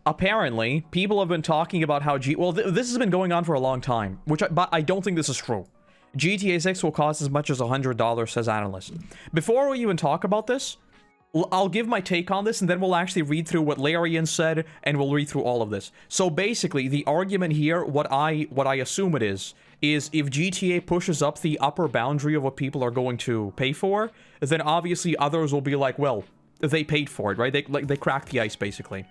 apparently, people have been talking about how this has been going on for a long time, but I don't think this is true. GTA 6 will cost as much as $100, says analyst. Before we even talk about this, I'll give my take on this, and then we'll actually read through what Larian said, and we'll read through all of this. So basically, the argument here, what I assume it is if GTA pushes up the upper boundary of what people are going to pay for, then obviously others will be like, well, they paid for it, right? They cracked the ice, basically.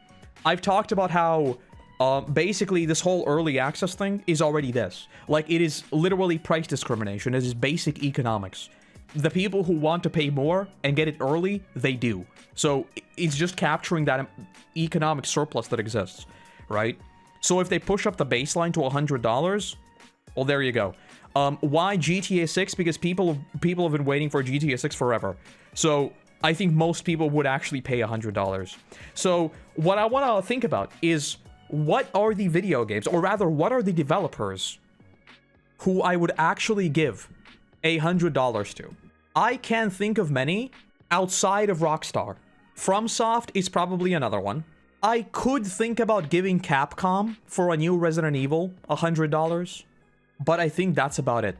I've talked about how basically this whole early access thing is already this. Like, it is literally price discrimination. It is basic economics. The people who want to pay more and get it early, they do. So it's just capturing that economic surplus that exists, right? So if they push up the baseline to $100, well, there you go. Why GTA 6? Because people have been waiting for GTA 6 forever. So I think most people would actually pay $100. So what I want to think about is, what are the video games, or rather, what are the developers who I would actually give $100 to? I can't think of many outside of Rockstar. FromSoft is probably another one. I could think about giving Capcom for a new Resident Evil $100, but I think that's about it.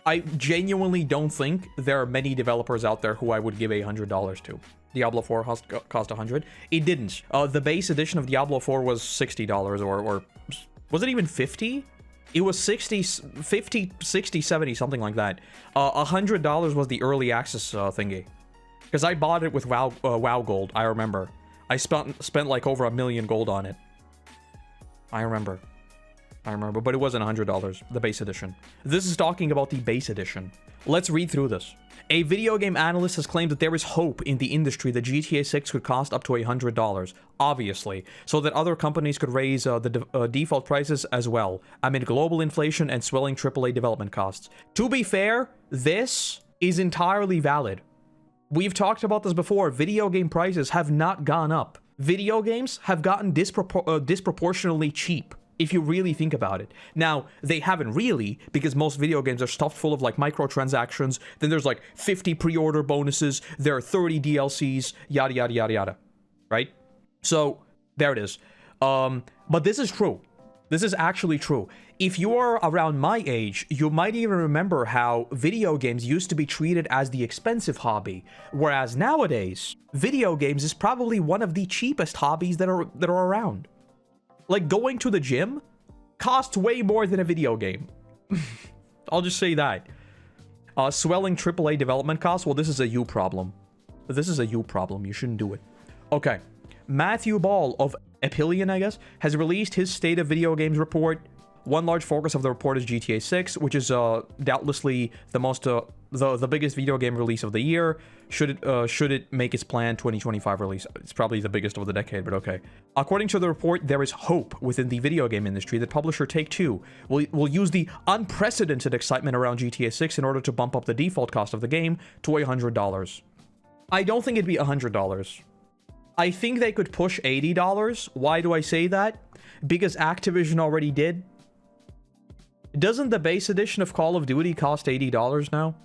I genuinely don't think there are many developers out there who I would give $100 to. Diablo 4 cost $100. It didn't. The base edition of Diablo 4 was $60, or was it even $50? It was 50, 60, 70, something like that. $100 was the early access thingy. Because I bought it with WoW Gold, I remember. I spent like over $1 million gold on it. I remember, but it wasn't $100, the base edition. This is talking about the base edition. Let's read through this. A video game analyst has claimed that there is hope in the industry that GTA 6 could cost up to $100, obviously, so that other companies could raise the default prices as well, amid global inflation and swelling AAA development costs. To be fair, this is entirely valid. We've talked about this before. Video game prices have not gone up. Video games have gotten disproportionately cheap, if you really think about it. Now, they haven't really, because most video games are stuffed full of like microtransactions. Then there's like 50 pre-order bonuses. There are 30 DLCs, yada, yada, yada, yada. Right? So, there it is. But this is true. This is actually true. If you are around my age, you might even remember how video games used to be treated as the expensive hobby, whereas nowadays, video games is probably one of the cheapest hobbies that are around. Like, going to the gym costs way more than a video game. I'll just say that. Swelling AAA development costs, well, this is a you problem. This is a you problem. You shouldn't do it. Okay. Matthew Ball of Epillion, I guess, has released his State of Video Games report. One large focus of the report is GTA 6, which is doubtlessly the biggest video game release of the year. Should it make its planned 2025 release? It's probably the biggest of the decade, but okay. According to the report, there is hope within the video game industry that publisher Take-Two will use the unprecedented excitement around GTA 6 in order to bump up the default cost of the game to $100. I don't think it'd be $100. I think they could push $80. Why do I say that? Because Activision already did. Doesn't the base edition of Call of Duty cost $80 now?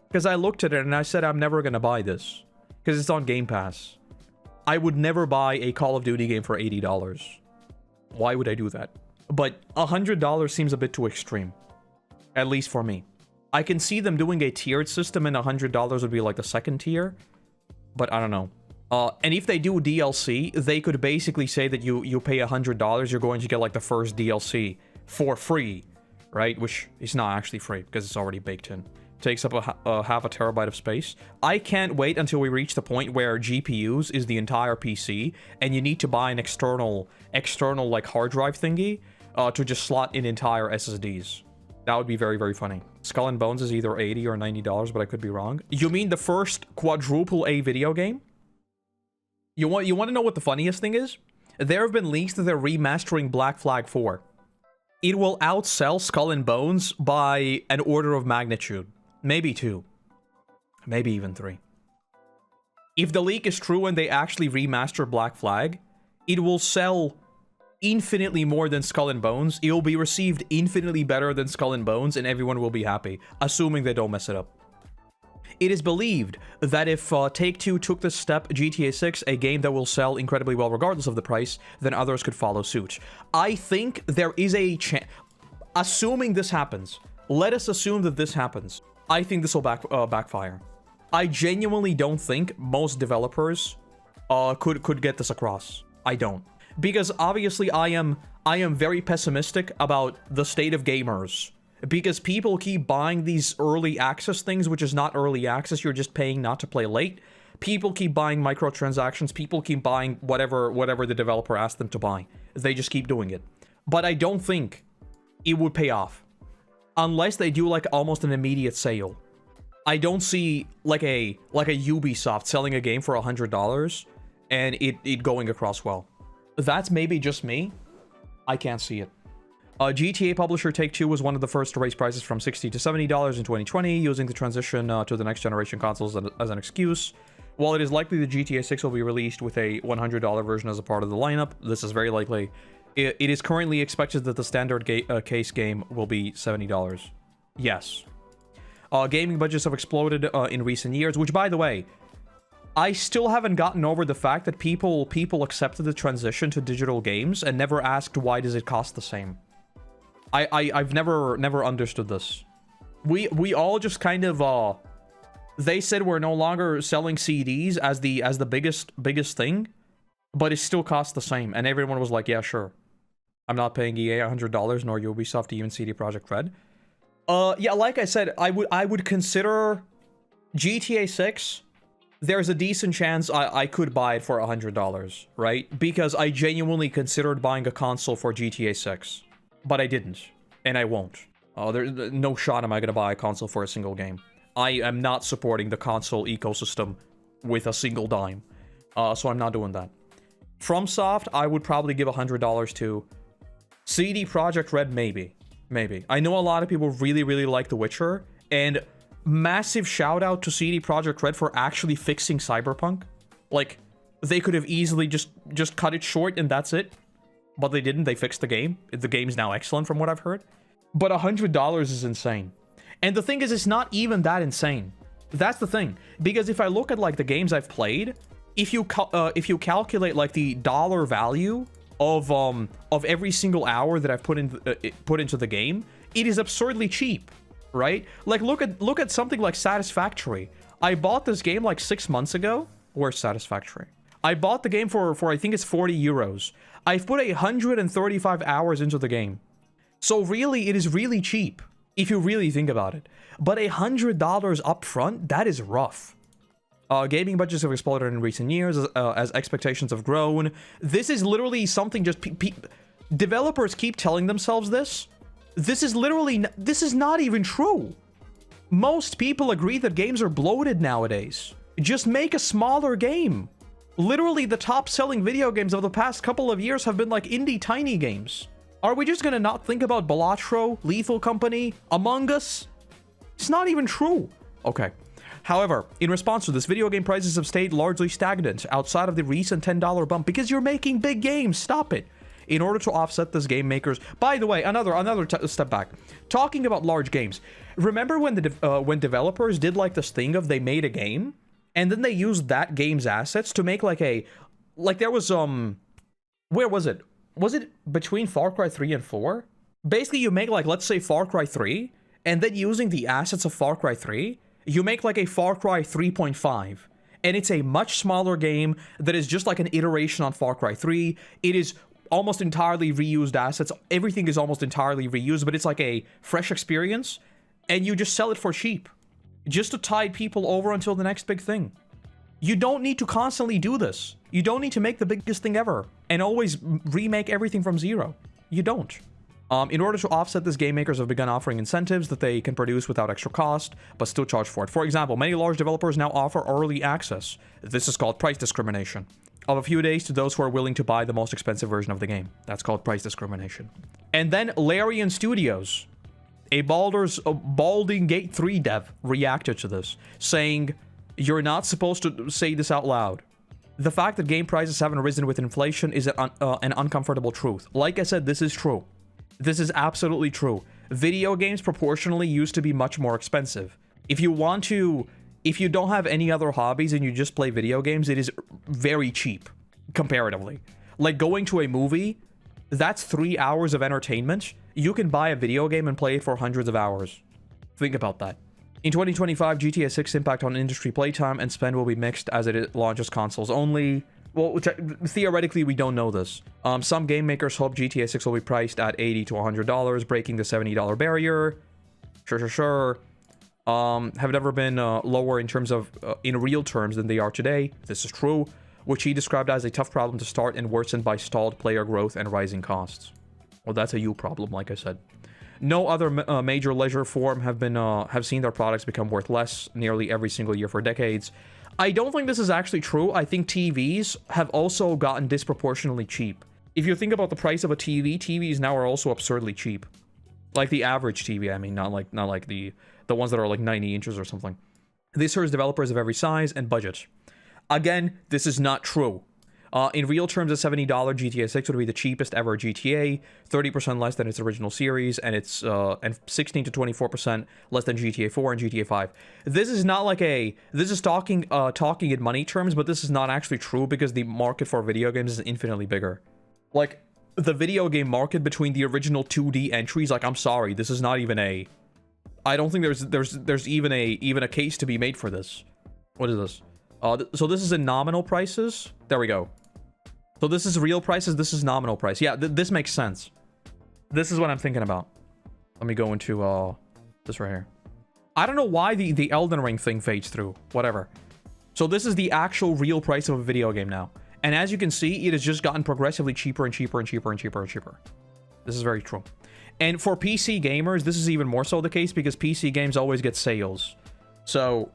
Because I looked at it and I said I'm never going to buy this. Because it's on Game Pass. I would never buy a Call of Duty game for $80. Why would I do that? But $100 seems a bit too extreme. At least for me. I can see them doing a tiered system and $100 would be like the second tier. But I don't know. And if they do DLC, they could basically say that you pay $100, you're going to get like the first DLC for free. Right? Which is not actually free because it's already baked in. Takes up a half a terabyte of space. I can't wait until we reach the point where GPUs is the entire PC and you need to buy an external like hard drive thingy to just slot in entire SSDs. That would be very, very funny. Skull and Bones is either $80 or $90, but I could be wrong. You mean the first quadruple A video game? You want to know what the funniest thing is? There have been leaks that they're remastering Black Flag 4. It will outsell Skull and Bones by an order of magnitude. Maybe 2. Maybe even 3. If the leak is true and they actually remaster Black Flag, it will sell infinitely more than Skull and Bones. It will be received infinitely better than Skull and Bones, and everyone will be happy, assuming they don't mess it up. It is believed that if Take-Two took this step, GTA 6, a game that will sell incredibly well regardless of the price, then others could follow suit. I think there is a chance, assuming this happens, let us assume that this happens, I think this will backfire. I genuinely don't think most developers could get this across. I don't. Because obviously I am very pessimistic about the state of gamers. Because people keep buying these early access things, which is not early access, you're just paying not to play late. People keep buying microtransactions, people keep buying whatever the developer asked them to buy. They just keep doing it. But I don't think it would pay off. Unless they do like almost an immediate sale. I don't see like a Ubisoft selling a game for $100 and it going across well. That's maybe just me. I can't see it. GTA publisher Take-Two was one of the first to raise prices from $60 to $70 in 2020, using the transition to the next generation consoles as an excuse. While it is likely that GTA 6 will be released with a $100 version as a part of the lineup, this is very likely. It is currently expected that the standard case game will be $70. Yes. Gaming budgets have exploded in recent years, which, by the way, I still haven't gotten over the fact that people accepted the transition to digital games and never asked why does it cost the same. I've never understood this. We all just kind of they said we're no longer selling CDs as the biggest thing, but it still costs the same, and everyone was like, yeah, sure. I'm not paying EA $100 nor Ubisoft, even CD Projekt Red. Yeah, like I said, I would consider GTA 6. There's a decent chance I could buy it for $100, right? Because I genuinely considered buying a console for GTA 6. But I didn't, and I won't. There's no shot am I gonna buy a console for a single game. I am not supporting the console ecosystem with a single dime. So I'm not doing that. FromSoft, I would probably give $100 to. CD Projekt Red, maybe. I know a lot of people really like The Witcher, and massive shout out to CD Projekt Red for actually fixing Cyberpunk. Like, they could have easily just cut it short and that's it. But they didn't. They fixed the game. The game's now excellent from what I've heard. But $100 is insane. And the thing is, it's not even that insane. That's the thing. Because if I look at like the games I've played, if you calculate like the dollar value of every single hour that I've put into the game, it is absurdly cheap, right? Like look at something like Satisfactory. I bought this game like 6 months ago. Where's Satisfactory? I bought the game for I think it's 40 euros. I've put 135 hours into the game. So really, it is really cheap, if you really think about it. But $100 up front, that is rough. Gaming budgets have exploded in recent years as expectations have grown. This is literally something just... developers keep telling themselves this. This is not even true. Most people agree that games are bloated nowadays. Just make a smaller game. Literally, the top-selling video games of the past couple of years have been like indie tiny games. Are we just gonna not think about Balatro, Lethal Company, Among Us? It's not even true. Okay. However, in response to this, video game prices have stayed largely stagnant outside of the recent $10 bump because you're making big games. Stop it. In order to offset this, game makers... By the way, another step back. Talking about large games. Remember when when developers did like this thing of they made a game? And then they used that game's assets to make like a... Like there was, where was it? Was it between Far Cry 3 and 4? Basically, you make like, let's say Far Cry 3, and then using the assets of Far Cry 3, you make like a Far Cry 3.5. And it's a much smaller game that is just like an iteration on Far Cry 3. It is almost entirely reused assets. Everything is almost entirely reused, but it's like a fresh experience. And you just sell it for cheap. Just to tide people over until the next big thing. You don't need to constantly do this. You don't need to make the biggest thing ever and always remake everything from zero. You don't. In order to offset this, game makers have begun offering incentives that they can produce without extra cost, but still charge for it. For example, many large developers now offer early access. This is called price discrimination. Of a few days to those who are willing to buy the most expensive version of the game. That's called price discrimination. And then Larian Studios, a Balding Gate 3 dev, reacted to this, saying, "You're not supposed to say this out loud. The fact that game prices haven't risen with inflation is an uncomfortable truth." Like I said, this is true. This is absolutely true. Video games proportionally used to be much more expensive. If you want to if you don't have any other hobbies and you just play video games, it is very cheap comparatively. Like going to a movie, that's 3 hours of entertainment. You can buy a video game and play it for hundreds of hours. Think about that. In 2025, GTA 6 impact on industry playtime and spend will be mixed as it launches consoles only. Well, theoretically, we don't know this. Some game makers hope GTA 6 will be priced at $80 to $100, breaking the $70 barrier. Sure. Have never been lower in terms of, in real terms than they are today. This is true, which he described as a tough problem to start and worsened by stalled player growth and rising costs. Well, that's a you problem, like I said. No other major leisure form have seen their products become worth less nearly every single year for decades. I don't think this is actually true. I think TVs have also gotten disproportionately cheap. If you think about the price of a TV, TVs now are also absurdly cheap. Like the average TV, I mean, not like the ones that are like 90 inches or something. This serves developers of every size and budget. Again, this is not true. In real terms, a $70 GTA 6 would be the cheapest ever GTA, 30% less than its original series, and it's and 16 to 24% less than GTA 4 and GTA 5. This is not like this is talking in money terms, but this is not actually true because the market for video games is infinitely bigger. Like the video game market between the original 2D entries, like I'm sorry, this is not even a. I don't think there's even a case to be made for this. What is this? So this is in nominal prices. There we go. So this is real prices. This is nominal price. Yeah, this makes sense. This is what I'm thinking about. Let me go into this right here. I don't know why the Elden Ring thing fades through. Whatever. So this is the actual real price of a video game now. And as you can see, it has just gotten progressively cheaper and cheaper and cheaper and cheaper and cheaper. This is very true. And for PC gamers, this is even more so the case because PC games always get sales. So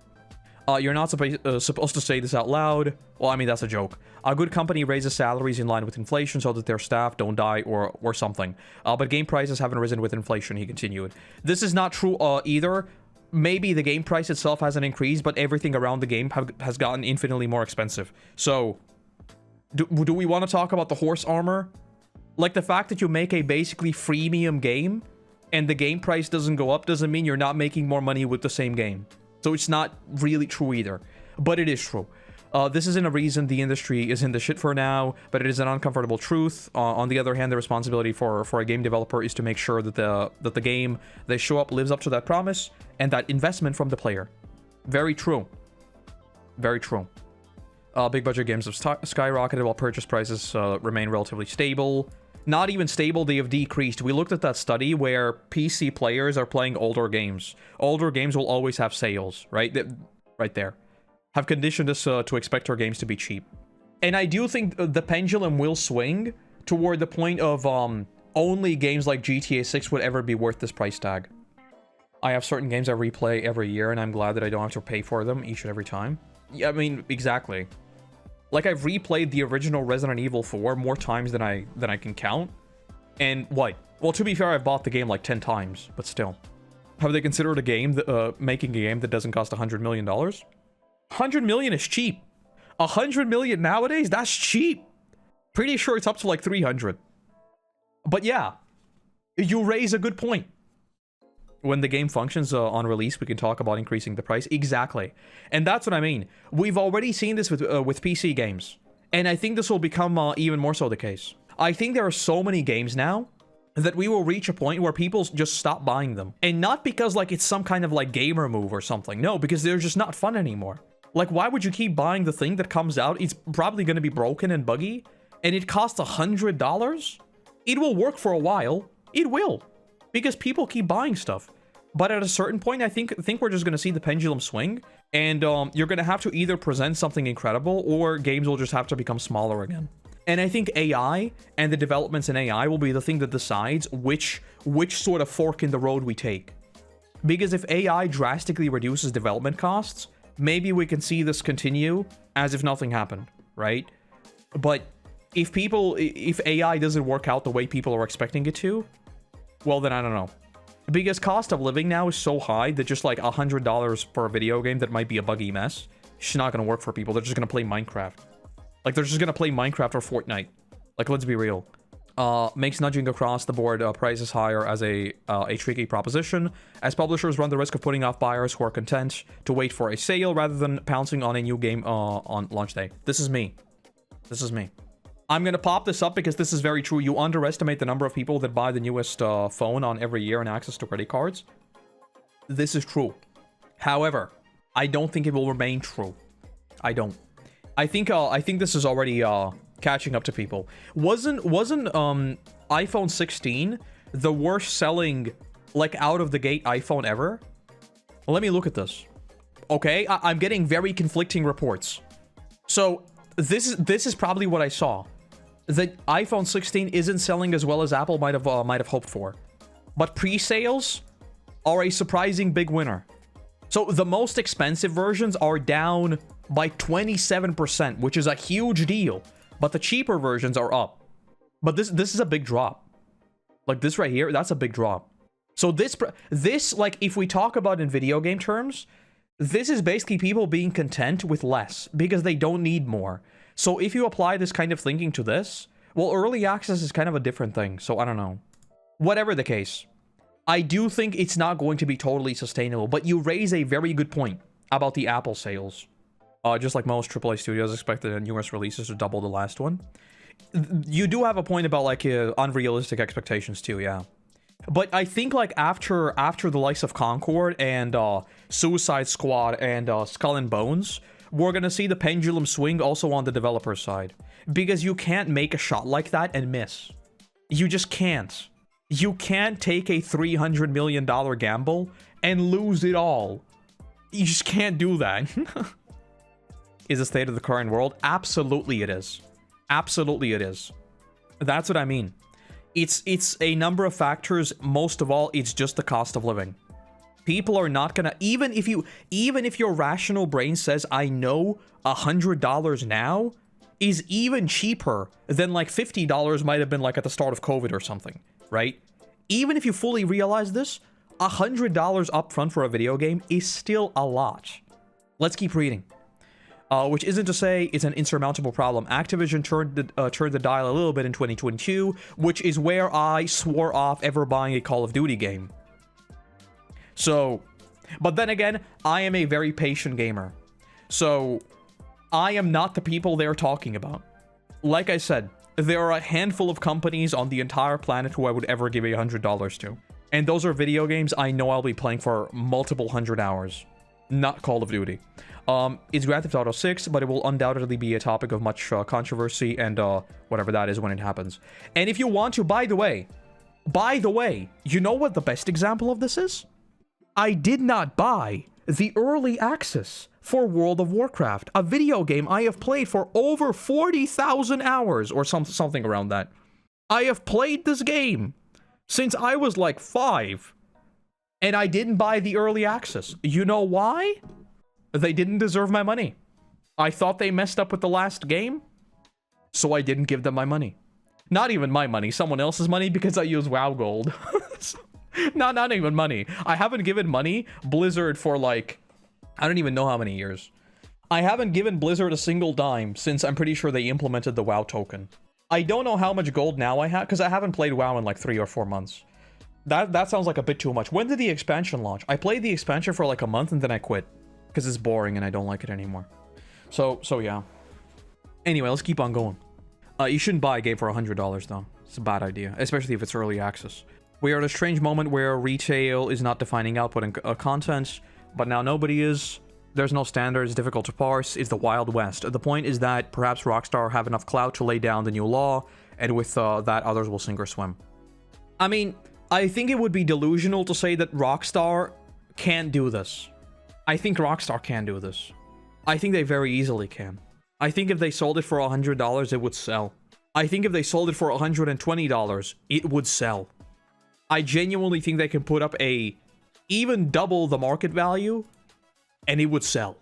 you're not supposed to say this out loud. Well, I mean, that's a joke. A good company raises salaries in line with inflation so that their staff don't die or something. But game prices haven't risen with inflation, he continued. This is not true either. Maybe the game price itself hasn't increased, but everything around the game has gotten infinitely more expensive. So, do we want to talk about the horse armor? Like, the fact that you make a basically freemium game and the game price doesn't go up doesn't mean you're not making more money with the same game. So it's not really true either, but it is true. This isn't a reason the industry is in the shit for now, but it is an uncomfortable truth. On the other hand, the responsibility for a game developer is to make sure that the game they show up lives up to that promise and that investment from the player. Very true. Very true. Big budget games have skyrocketed while purchase prices remain relatively stable. Not even stable, they have decreased. We looked at that study where PC players are playing older games. Older games will always have sales, right? Right there. Have conditioned us to expect our games to be cheap. And I do think the pendulum will swing toward the point of only games like GTA 6 would ever be worth this price tag. I have certain games I replay every year, and I'm glad that I don't have to pay for them each and every time. Yeah, I mean, exactly. Like, I've replayed the original Resident Evil 4 more times than I can count. And what? Well, to be fair, I've bought the game like 10 times, but still. Have they considered a game that, making a game that doesn't cost $100 million? $100 million is cheap. $100 million nowadays? That's cheap. Pretty sure it's up to like 300. But yeah, you raise a good point. When the game functions on release, we can talk about increasing the price. Exactly. And that's what I mean. We've already seen this with PC games. And I think this will become even more so the case. I think there are so many games now that we will reach a point where people just stop buying them. And not because like it's some kind of like gamer move or something. No, because they're just not fun anymore. Like, why would you keep buying the thing that comes out? It's probably going to be broken and buggy. And it costs $100? It will work for a while. It will. Because people keep buying stuff. But at a certain point, I think we're just going to see the pendulum swing. And you're going to have to either present something incredible or games will just have to become smaller again. And I think AI and the developments in AI will be the thing that decides which sort of fork in the road we take. Because if AI drastically reduces development costs, maybe we can see this continue as if nothing happened, right? But if AI doesn't work out the way people are expecting it to, well, then I don't know. Because cost of living now is so high that just like $100 for a video game that might be a buggy mess, it's just not going to work for people. They're just going to play Minecraft. Like, they're just going to play Minecraft or Fortnite. Like, let's be real. Makes nudging across the board prices higher as a tricky proposition, as publishers run the risk of putting off buyers who are content to wait for a sale rather than pouncing on a new game on launch day. This is me. This is me. I'm gonna pop this up because this is very true. You underestimate the number of people that buy the newest phone on every year and access to credit cards. This is true. However, I don't think it will remain true. I don't. I think this is already catching up to people. Wasn't iPhone 16 the worst selling, like, out of the gate iPhone ever? Well, let me look at this. Okay, I'm getting very conflicting reports. So this is probably what I saw. The iPhone 16 isn't selling as well as Apple might have hoped for, but pre-sales are a surprising big winner. So the most expensive versions are down by 27%, which is a huge deal. But the cheaper versions are up. But this is a big drop. Like this right here, that's a big drop. So this, like, if we talk about in video game terms, this is basically people being content with less because they don't need more. So if you apply this kind of thinking to this, well, early access is kind of a different thing. So I don't know. Whatever the case, I do think it's not going to be totally sustainable. But you raise a very good point about the Apple sales. Just like most AAA studios expect the newest releases to double the last one. You do have a point about, like, unrealistic expectations too, yeah. But I think, like, after the likes of Concord and Suicide Squad and Skull and Bones, we're gonna see the pendulum swing also on the developer side. Because you can't make a shot like that and miss. You just can't. You can't take a $300 million gamble and lose it all. You just can't do that. Is the state of the current world? Absolutely it is. Absolutely it is. That's what I mean. It's a number of factors. Most of all, it's just the cost of living. People are not gonna, even if your rational brain says, I know $100 now is even cheaper than like $50 might have been like at the start of COVID or something, right? Even if you fully realize this, $100 upfront for a video game is still a lot. Let's keep reading. Which isn't to say it's an insurmountable problem. Activision turned the dial a little bit in 2022, which is where I swore off ever buying a Call of Duty game. So, but then again, I am a very patient gamer. So, I am not the people they're talking about. Like I said, there are a handful of companies on the entire planet who I would ever give $100 to. And those are video games I know I'll be playing for multiple hundred hours. Not Call of Duty. It's Grand Theft Auto 6, but it will undoubtedly be a topic of much controversy and whatever that is when it happens. And if you want to, by the way, you know what the best example of this is? I did not buy the early access for World of Warcraft, a video game I have played for over 40,000 hours or something around that. I have played this game since I was like 5, and I didn't buy the early access. You know why? They didn't deserve my money. I thought they messed up with the last game, so I didn't give them my money. Not even my money, someone else's money, because I use WoW Gold. Not even money. I haven't given money Blizzard for like, I don't even know how many years. I haven't given Blizzard a single dime since I'm pretty sure they implemented the WoW token. I don't know how much gold now I have, because I haven't played WoW in like 3 or 4 months. That sounds like a bit too much. When did the expansion launch? I played the expansion for like a month and then I quit. Because it's boring and I don't like it anymore. So yeah. Anyway, let's keep on going. You shouldn't buy a game for $100 though. It's a bad idea, especially if it's early access. We are at a strange moment where retail is not defining output and content, but now nobody is. There's no standards, difficult to parse. It's the Wild West. The point is that perhaps Rockstar have enough clout to lay down the new law, and with that, others will sink or swim. I mean, I think it would be delusional to say that Rockstar can't do this. I think Rockstar can do this. I think they very easily can. I think if they sold it for $100, it would sell. I think if they sold it for $120, it would sell. I genuinely think they can put up even double the market value, and it would sell.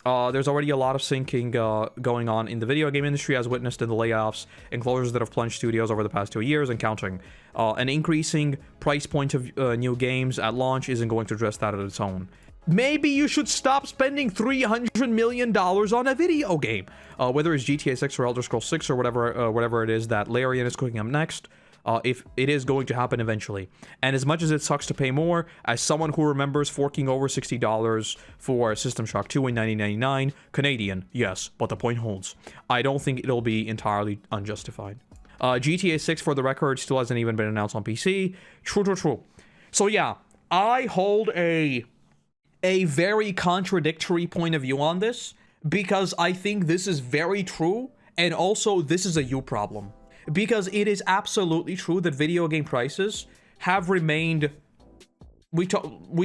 There's already a lot of sinking going on in the video game industry, as witnessed in the layoffs and closures that have plunged studios over the past 2 years and counting. An increasing price point of new games at launch isn't going to address that on its own. maybe you should stop spending $300 million on a video game. Whether it's GTA 6 or Elder Scrolls 6 or whatever it is that Larian is cooking up next, if it is going to happen eventually. And as much as it sucks to pay more, as someone who remembers forking over $60 for System Shock 2 in 1999, Canadian, yes, but the point holds. I don't think it'll be entirely unjustified. GTA 6, for the record, still hasn't even been announced on PC. True. So yeah, I hold a very contradictory point of view on this, because I think this is very true, and also this is a you problem. Because it is absolutely true that video game prices have remained... We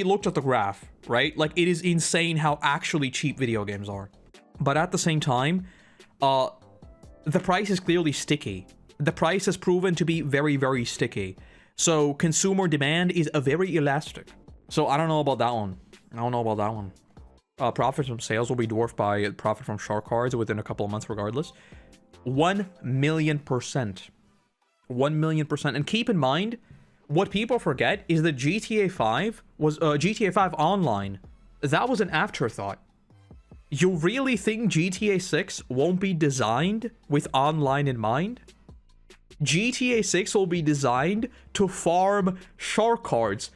looked at the graph, right? Like, it is insane how actually cheap video games are. But at the same time, the price is clearly sticky. The price has proven to be very, very sticky. So consumer demand is very elastic. So I don't know about that one. Profits from sales will be dwarfed by profit from shark cards within a couple of months regardless. 1,000,000%. 1,000,000%. And keep in mind, what people forget is that GTA 5 was GTA 5 Online. That was an afterthought. You really think GTA 6 won't be designed with online in mind? GTA 6 will be designed to farm shark cards,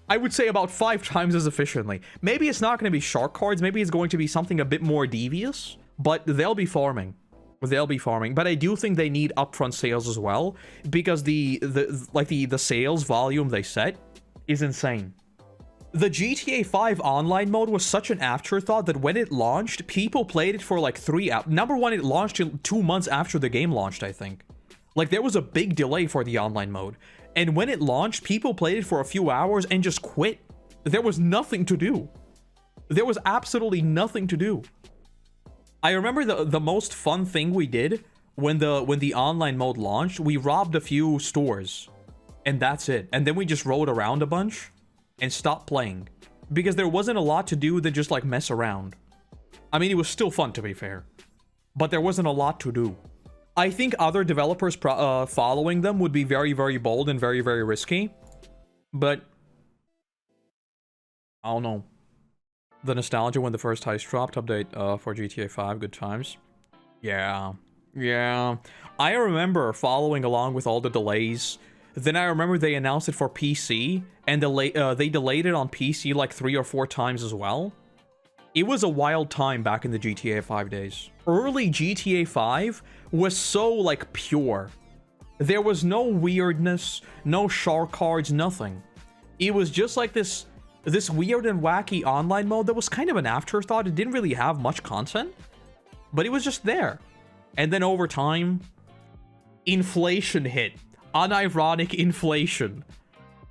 I would say about 5 times as efficiently. Maybe it's not going to be shark cards, maybe it's going to be something a bit more devious, but they'll be farming. But I do think they need upfront sales as well, because the sales volume they set is insane. The GTA 5 online mode was such an afterthought that when it launched, people played it for like 3 hours. Number one, it launched 2 months after the game launched, I think. Like, there was a big delay for the online mode. And when it launched, people played it for a few hours and just quit. There was nothing to do. There was absolutely nothing to do. I remember the most fun thing we did when the online mode launched. We robbed a few stores, and that's it. And then we just rode around a bunch and stopped playing, because there wasn't a lot to do than just like mess around. I mean, it was still fun, to be fair, but there wasn't a lot to do. I think other developers following them would be very, very bold and very, very risky, but I don't know. The nostalgia when the first heist dropped update for GTA 5, good times. Yeah. I remember following along with all the delays. Then I remember they announced it for PC, and they delayed it on PC like 3 or 4 times as well. It was a wild time back in the GTA 5 days. Early GTA 5 was so, like, pure. There was no weirdness, no shark cards, nothing. It was just like this weird and wacky online mode that was kind of an afterthought. It didn't really have much content, but it was just there. And then over time, inflation hit. Unironic inflation.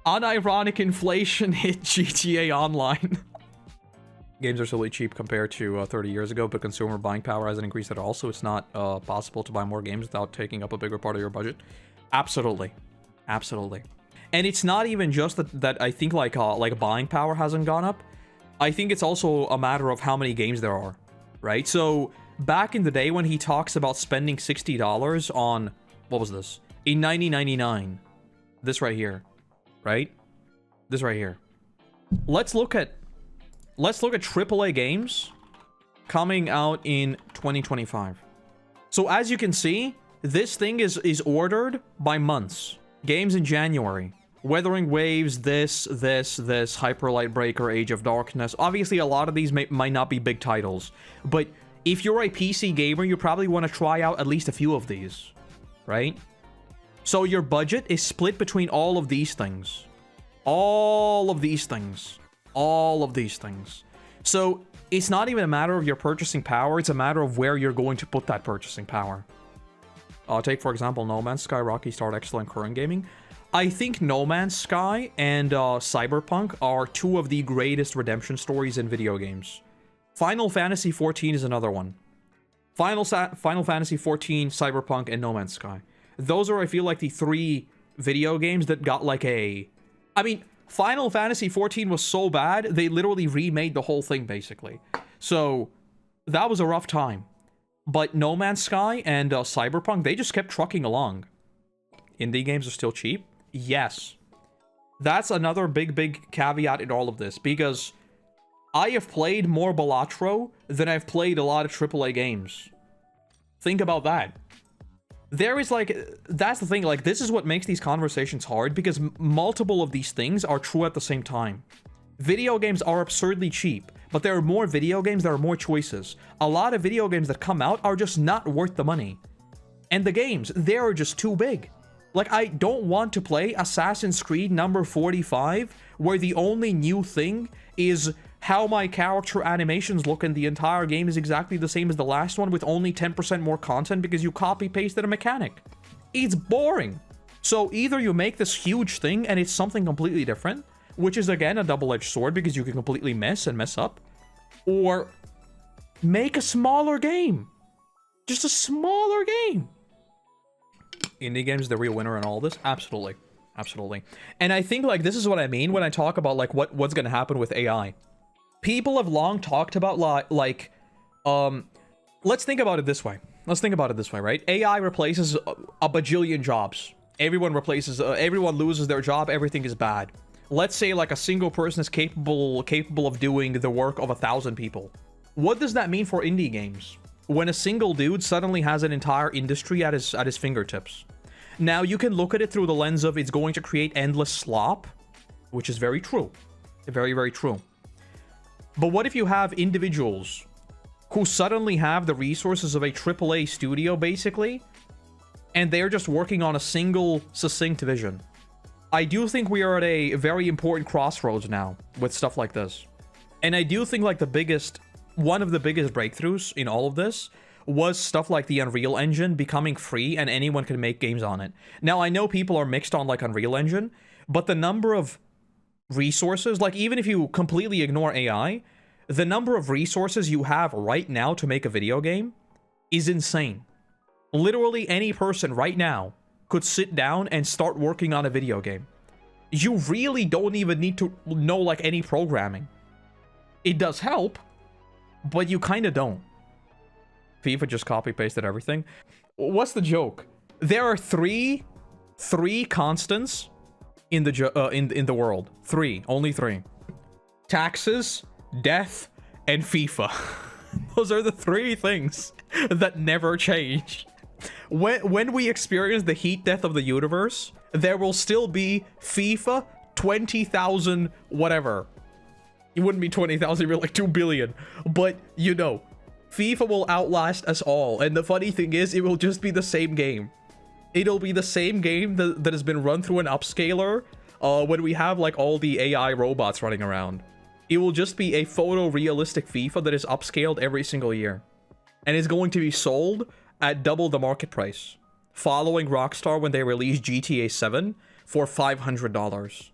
Unironic inflation hit GTA Online. Games are silly cheap compared to 30 years ago, but consumer buying power hasn't increased at all, so it's not possible to buy more games without taking up a bigger part of your budget. Absolutely. And it's not even just that I think like buying power hasn't gone up. I think it's also a matter of how many games there are, right? So back in the day when he talks about spending $60 on, what was this? In 1999. This right here, right? This right here. Let's look at AAA games coming out in 2025. So as you can see, this thing is ordered by months. Games in January. Weathering Waves, this, Hyper Light Breaker, Age of Darkness. Obviously, a lot of these might not be big titles, but if you're a PC gamer, you probably want to try out at least a few of these, right? So your budget is split between all of these things. All of these things. So it's not even a matter of your purchasing power, it's a matter of where you're going to put that purchasing power. Take, for example, No Man's Sky, Rocky Star, Excellent Current Gaming. I think No Man's Sky and Cyberpunk are 2 of the greatest redemption stories in video games. Final Fantasy XIV is another one. Final Fantasy XIV, Cyberpunk, and No Man's Sky. Those are, I feel like, the 3 video games that got like a... I mean, Final Fantasy XIV was so bad, they literally remade the whole thing, basically. So, that was a rough time. But No Man's Sky and Cyberpunk, they just kept trucking along. Indie games are still cheap? Yes. That's another big caveat in all of this, because I have played more Balatro than I've played a lot of AAA games. Think about that. There is like, that's the thing, like this is what makes these conversations hard, because multiple of these things are true at the same time. Video games are absurdly cheap, but there are more video games, there are more choices. A lot of video games that come out are just not worth the money. And the games, they are just too big. Like, I don't want to play Assassin's Creed number 45, where the only new thing is how my character animations look and the entire game is exactly the same as the last one with only 10% more content because you copy-pasted a mechanic. It's boring. So either you make this huge thing and it's something completely different, which is again a double-edged sword because you can completely mess up, or make a smaller game. Just a smaller game. Indie games, the real winner in all this? Absolutely. Absolutely. And I think, like, this is what I mean when I talk about, like, what's gonna happen with AI. People have long talked about, like, let's think about it this way. Let's think about it this way, right? AI replaces a bajillion jobs. Everyone loses their job, everything is bad. Let's say, like, a single person is capable of doing the work of 1,000 people. What does that mean for indie games? When a single dude suddenly has an entire industry at his fingertips. Now, you can look at it through the lens of it's going to create endless slop, which is very true. Very, very true. But what if you have individuals who suddenly have the resources of a AAA studio, basically, and they're just working on a single, succinct vision? I do think we are at a very important crossroads now with stuff like this. And I do think, like, one of the biggest breakthroughs in all of this was stuff like the Unreal Engine becoming free and anyone can make games on it. Now, I know people are mixed on, like, Unreal Engine, but the number of resources, like, even if you completely ignore AI, the number of resources you have right now to make a video game is insane. Literally any person right now could sit down and start working on a video game. You really don't even need to know, like, any programming. It does help, but you kind of don't. FIFA just copy-pasted everything. What's the joke? There are three constants in the world. Only three. Taxes, death, and FIFA. Those are the three things that never change. When we experience the heat death of the universe, there will still be FIFA 20,000 whatever. It wouldn't be 20,000, it'd be like 2 billion. But, you know, FIFA will outlast us all. And the funny thing is, it will just be the same game. It'll be the same game that has been run through an upscaler when we have, like, all the AI robots running around. It will just be a photorealistic FIFA that is upscaled every single year. And is going to be sold at double the market price. Following Rockstar when they released GTA 7 for $500.